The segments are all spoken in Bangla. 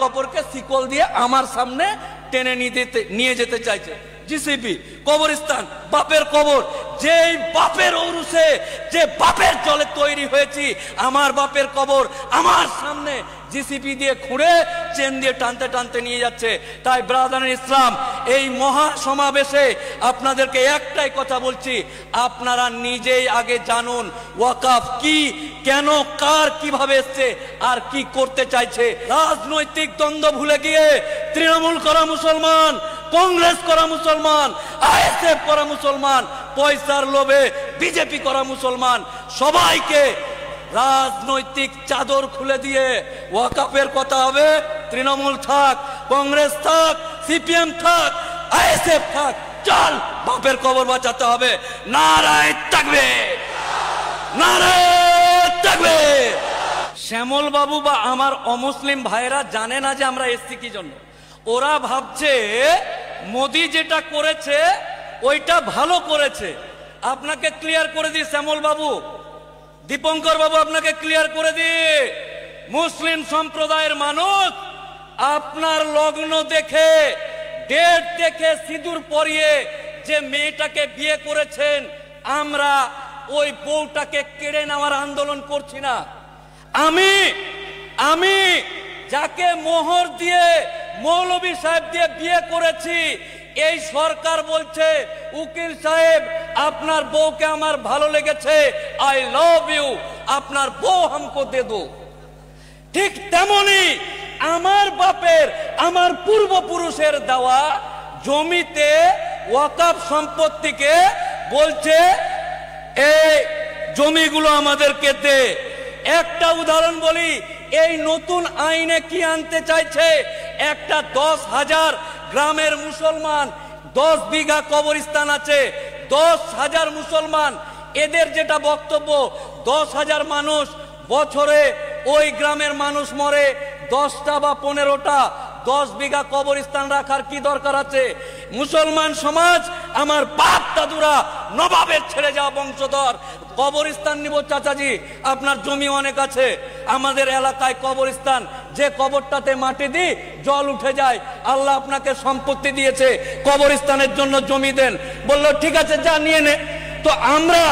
কাপড়কে শিকল দিয়ে আমার সামনে টেনে নিয়ে যেতে চাইছে। জিসিপি কবরস্থান, বাপের কবর, যেই বাপের ঔরসে, যে বাপের জলে তৈরি হয়েছি, আমার বাপের কবর আমার সামনে জিসিপি দিয়ে খুঁড়ে চেন দিয়ে টানতে টানতে নিয়ে যাচ্ছে। তাই ব্রাদার ইসলাম, এই মহা সমাবেশে আপনাদেরকে একটাই কথা বলছি, আপনারা নিজেই আগে জানুন ওয়াকাফ কি, কেন, কার, কিভাবে এসছে আর কি করতে চাইছে। রাজনৈতিক দ্বন্দ্ব ভুলে গিয়ে তৃণমূল করা মুসলমান, কংগ্রেস করা মুসলমান, আইএসএফ করা মুসলমান, পয়সার লোভে বিজেপি করা মুসলমান, সবাইকে রাজনৈতিক চাদর খুলে দিয়ে ওয়াকাফের কথা হবে। তৃণমূল থাক, কংগ্রেস থাক, সিপিএম থাক, আইএসএফ থাক, চল বাপের কবর বাঁচাতে হবে। নারায়ে তাকবীর, নারায়ে তাকবীর। শ্যামল বাবু বা আমার অমুসলিম ভাইরা জানে না যে আমরা এসছি কি জন্য। ওরা ভাবছে মোদি যেটা করেছে ওইটা ভালো করেছে। আপনাকে ক্লিয়ার করে দিই শ্যামল বাবু, দীপঙ্কর বাবু, আপনাকে ক্লিয়ার করে দিই, মুসলিম সম্প্রদায়ের মানুষ আপনার লগ্ন দেখে, ডেট দেখে, সিঁদুর পরিয়ে যে মেয়েটাকে বিয়ে করেছেন, আমরা ওই বউটাকে কেড়ে নেওয়ার আন্দোলন করছি না। আমি যাকে মোহর দিয়ে, মৌলভী সাহেব দিয়ে বিয়ে করেছি, এই সরকার বলছে উকিল সাহেব আপনার বউকে আমার ভালো লেগেছে, আই লাভ ইউ, আপনার বউ हमको दे दो। ঠিক তেমনি আমার বাপের, আমার পূর্বপুরুষের দেওয়া জমিতে ওয়াকফ সম্পত্তিকে বলছে এই জমিগুলো আমাদেরকে দে। একটা উদাহরণ বলি, এই নতুন আইনে কি আনতে চাইছে, একটা 10,000 গ্রামের মুসলমান, 10 বিঘা কবরস্থান আছে, 10,000 মুসলমান, এদের যেটা বক্তব্য 10,000 মানুষ, বছরে ওই গ্রামের মানুষ মরে 10টা বা 15টা, 10 বিঘা কবরস্থান রাখার কি দরকার আছে? মুসলমান সমাজ, আমার বাপ দাদুরা নবাবের ছেড়ে যাওয়া বংশধর, কবরস্থান নিব চাচাজি, আপনার জমি অনেক আছে, আমাদের এলাকায় কবরস্থান, যে কবরটাতে মাটি দিই জল উঠে যায়, আল্লাহ আপনাকে সম্পত্তি দিয়েছে, কবরস্থানের জন্য জমি দেন। বললো ঠিক আছে, যা নিয়ে নে। তো আমরা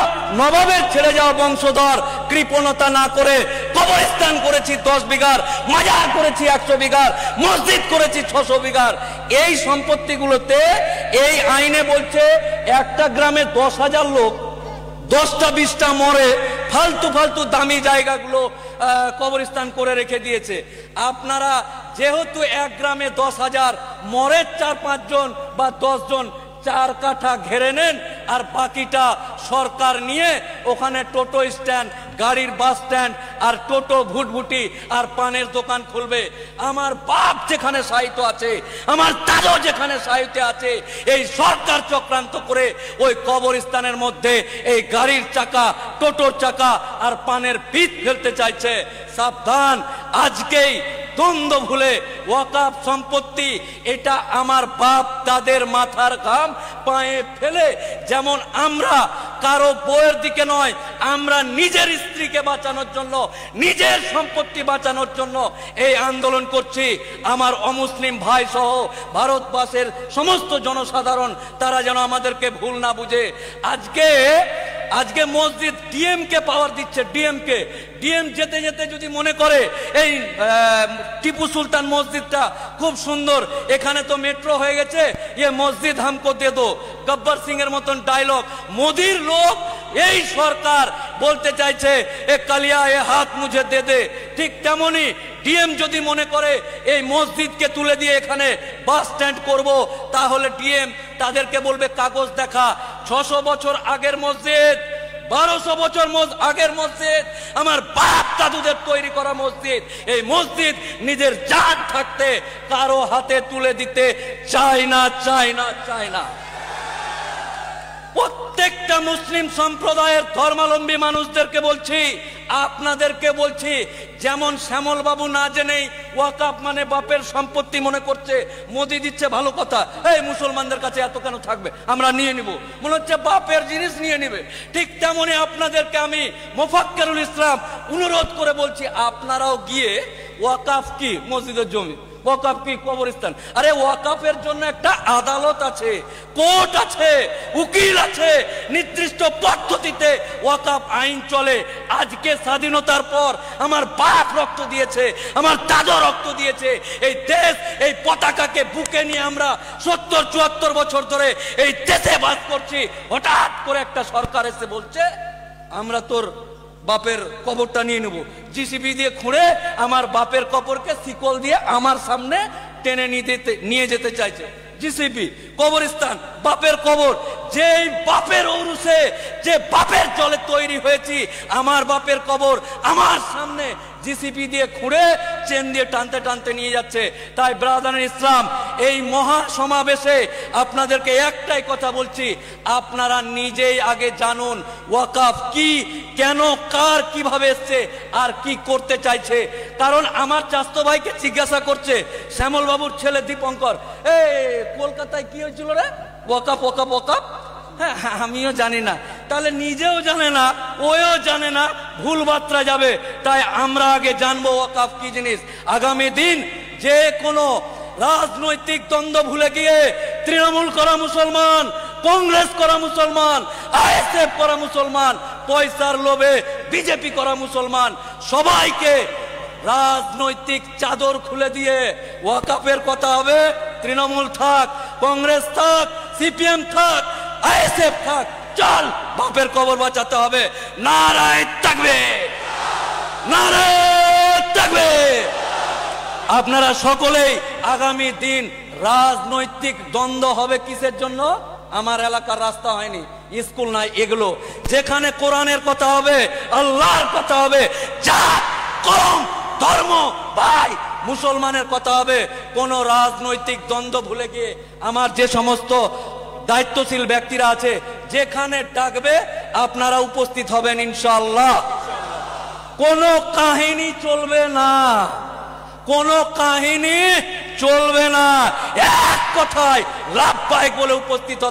নবাবের ছেড়ে যাওয়া বংশধর কৃপণতা না করে কবরস্থান করেছি 10 বিঘার, মাজার করেছি 100 বিঘার, মসজিদ করেছি 600 বিঘার। এই সম্পত্তিগুলোতে এই আইনে বলছে একটা গ্রামে 10,000 লোক, 10টা 20টা মরে, ফালতু ফালতু দামি জায়গাগুলো কবরস্থান করে রেখে দিয়েছে। আপনারা যেহেতু এক গ্রামে 10,000 মরে 4-5 জন বা 10 জন, 4 কাঠা ঘেরে নেন, আর বাকিটা সরকার নিয়ে ওখানে টোটো স্ট্যান্ড, গাড়ির বাস স্ট্যান্ড আর টোটো ভুটভুটি আর পানের দোকান খুলবে। আমার বাপ যেখানে সাহিত্য আছে, আমার দাদু যেখানে সাহিত্য আছে, এই সরকার চক্রান্ত করে ওই কবরস্থানের মধ্যে এই গাড়ির চাকা, টোটোর চাকা আর পানের পিঠ ফেলতে চাইছে। সাবধান, আজকেই দ্বন্দ্ব ভুলে ওয়াকফ সম্পত্তি এটা আমার বাপ দাদের মাথার ঘাম পায়ে ফেলে, যেমন আমরা কারো বউয়ের দিকে নয়, আমরা নিজের স্ত্রীকে বাঁচানোর জন্য, নিজের সম্পত্তি বাঁচানোর জন্য এই আন্দোলন করছি। আমার অমুসলিম ভাই সহ ভারতবর্ষের সমস্ত জনসাধারণ তারা যেন আমাদেরকে ভুল না বুঝে। আজকে মসজিদ ডিএমকে পাওয়ার দিচ্ছে, ডিএম যেতে যেতে যদি মনে করে এই টিপু সুলতান মসজিদটা খুব সুন্দর, এখানে তো মেট্রো হয়ে গেছে, ये মসজিদ हमको दे दो, গব্বর সিং এর মতন ডায়লগ। মোদির লোক এই সরকার বলতে চাইছে এ কালিয়া এ হাত মুঝে দে দে। ঠিক তেমনি ডিএম যদি মনে করে এই মসজিদকে তুলে দিয়ে এখানে বাস স্ট্যান্ড করব, তাহলে ডিএম তাদেরকে বলবে কাগজ দেখা। 600 বছর আগের মসজিদ, 1200 বছর আগের মসজিদ, আমার বাপ দাদুদের তৈরি করা মসজিদ, এই মসজিদ নিজের জান থাকতে কারো হাতে তুলে দিতে চায় না। প্রত্যেকটা মুসলিম সম্প্রদায়ের ধর্মাবলম্বী মানুষদেরকে বলছি, আপনাদেরকে বলছি, যেমন শ্যামল বাবু না জেনেই ওয়াকফ মানে বাপের সম্পত্তি মনে করছে, মোদি দিচ্ছে ভালো কথা, এই মুসলমানদের কাছে এত কেন থাকবে, আমরা নিয়ে নিব, মনে হচ্ছে বাপের জিনিস নিয়ে নিবে। ঠিক তেমনি আপনাদেরকে আমি মোফাক্কেরুল ইসলাম অনুরোধ করে বলছি, আপনারাও গিয়ে ওয়াকফ কি মসজিদের জমি ওয়াকাফ কি কবরস্থান? আরে ওয়াকাফের জন্য একটা আদালত আছে, কোর্ট আছে, উকিল আছে, নির্দিষ্ট পদ্ধতিতে ওয়াকাফ আইন চলে। আজকে স্বাধীনতার পর আমার বাপ রক্ত দিয়েছে, আমার দাদা রক্ত দিয়েছে, এই দেশ, এই পতাকাকে বুকে নিয়ে আমরা ৭০-৭৪ বছর ধরে এই দেশে বাস করছি। হঠাৎ করে একটা সরকার এসে বলছে আমরা তোর বাপের কবরটা নিয়ে নেব, জিসিবি দিয়ে খুঁড়ে আমার বাপের কবরকে শিকল দিয়ে আমার সামনে টেনে নিয়ে যেতে চাইছে। জিসিবি, কবরস্থান, বাপের কবর, যে বাপের ঔরসে, যে বাপের জলে তৈরি হয়েছি, আমার বাপের কবর আমার সামনে জিসিপি দিয়ে খুঁড়ে চেন দিয়ে টানতে টানতে নিয়ে যাচ্ছে। তাই ব্রাদার ইসলাম, এই মহা সমাবেশে আপনাদেরকে একটাই কথা বলছি, আপনারা নিজেই আগে জানুন ওয়াকাফ কি, কেন, কার, কিভাবে এসছে আর কি করতে চাইছে। কারণ আমার চাস্তো ভাইকে জিজ্ঞাসা করছে শ্যামল বাবুর ছেলে দীপঙ্কর, কলকাতায় কি হয়েছিল রে, ওয়াকাফ ওয়াকাফ ওয়াকাফ? হ্যাঁ, আমিও জানি না। তাহলে নিজেও জানে না, ওও জানে না, ভুল বার্তা যাবে। তাই আমরা আগে জানবো ওয়াকাফ কি জিনিস। আগামী দিন যে কোনো রাজনৈতিক দ্বন্দ্ব ভুলে গিয়ে তৃণমূল করা মুসলমান, কংগ্রেস করা মুসলমান, আইএসএফ করা মুসলমান, পয়সার লোভে বিজেপি করা মুসলমান, সবাইকে রাজনৈতিক চাদর খুলে দিয়ে ওয়াকাফের কথা হবে। তৃণমূল থাক, কংগ্রেস থাক, সিপিএম থাক, আইএসএফ থাক, চল বাপের কবর বাঁচাতে হবে। নারায়ে তাকবীর, নারায়ে তাকবীর। আপনারা সকলেই আগামী দিন রাজনৈতিক দ্বন্দ্ব হবে কিসের জন্য? আমার এলাকার রাস্তা হয়নি, স্কুল নাই, এগুলো যেখানে কোরআনের কথা হবে, আল্লাহর কথা হবে, জাত, কওম, ধর্ম, ভাই, মুসলমানের কথা হবে। কোন রাজনৈতিক দ্বন্দ্ব ভুলে গিয়ে আমার যে সমস্ত দায়িত্বশীল ব্যক্তিরা আছে, যেখানে ডাকবে আপনারা উপস্থিত হবেন ইনশাআল্লাহ। কোনো কাহিনী চলবে না, কোনো কাহিনী চলবে না, এক কথায় লাভবাহিক বলে উপস্থিত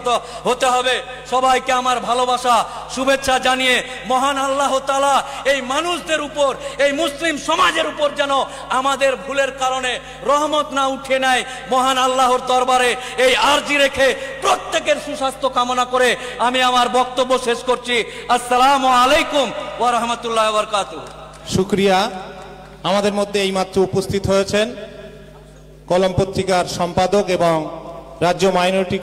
হতে হবে। সবাইকে আমার ভালোবাসা, শুভেচ্ছা জানিয়ে মহান আল্লাহ তাআলা এই মানুষদের উপর, এই মুসলিম সমাজের উপর যেন আমাদের ভুলের কারণে রহমত না উঠে নেয়, মহান আল্লাহর দরবারে এই আরজি রেখে প্রত্যেকের সুস্বাস্থ্য কামনা করে আমি আমার বক্তব্য শেষ করছি। আসসালামু আলাইকুম ওয়া রাহমাতুল্লাহি ওয়া বারাকাতুহু। শুকরিয়া। আমাদের মধ্যে এইমাত্র উপস্থিত হয়েছেন কলম পত্রিকার সম্পাদক এবং রাজ্য মাইনরিটি